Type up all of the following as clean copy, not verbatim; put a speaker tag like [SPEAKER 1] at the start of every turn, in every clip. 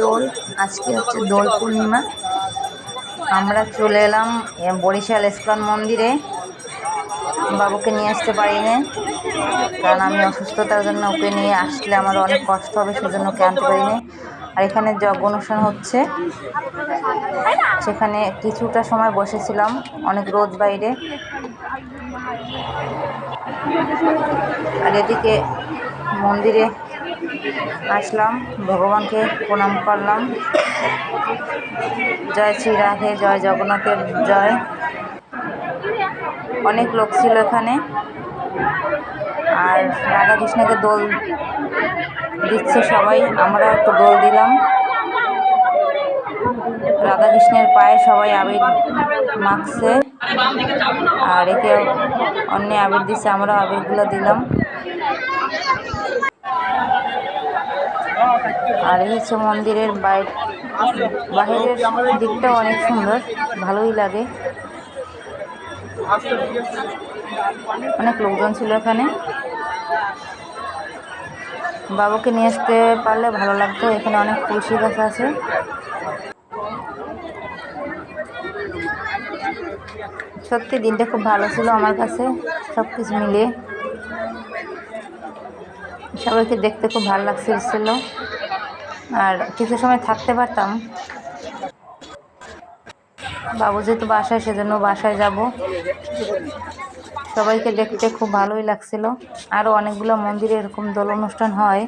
[SPEAKER 1] দোল, আজকে হচ্ছে দোল পূর্ণিমা। আমরা চলে এলাম বরিশাল ইস্কন মন্দিরে। বাবুকে নিয়ে আসতে পারিনি, কারণ আমি অসুস্থতার জন্য ওকে নিয়ে আসলে আমার অনেক কষ্ট হবে, সেজন্য ওকে আনতে পারিনি। আর এখানে যজ্ঞ অনুষ্ঠান হচ্ছে, সেখানে কিছুটা সময় বসেছিলাম, অনেক রোদ বাইরে। আর এদিকে মন্দিরে আসলাম, ভগবানকে প্রণাম করলাম। জয় শ্রী রাধে, জয় জগন্নাথের জয়। অনেক লোক ছিল এখানে। আর রাধাকৃষ্ণকে দোল দিচ্ছে সবাই, আমরা একটু দোল দিলাম। রাধাকৃষ্ণের পায়ে সবাই আবির মাখছে, আর একে অন্য আবির দিচ্ছে, আমরা আবিরগুলো দিলাম। আর এই হচ্ছে মন্দিরের বাহিরের দিকটাও অনেক সুন্দর, ভালোই লাগে। অনেক লোকজন ছিল এখানে। বাবুকে নিয়ে আসতে পারলে ভালো লাগতো। এখানে অনেক তুলসী গাছ আছে। সত্যি দিনটা খুব ভালো ছিল আমার কাছে, সব কিছু মিলিয়ে। সবাইকে দেখতে খুব ভালো লাগছিল, আর কিছু সময় থাকতে পারতাম। বাবু যেহেতু বাসায়, সেজন্য বাসায় যাব। সবাইকে দেখতে খুব ভালোই লাগছিল। আরও অনেকগুলো মন্দিরে এরকম দোল অনুষ্ঠান হয়।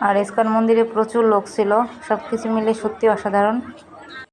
[SPEAKER 1] আর ইস্কন মন্দিরে প্রচুর লোক ছিল, সব কিছু মিলে সত্যি অসাধারণ।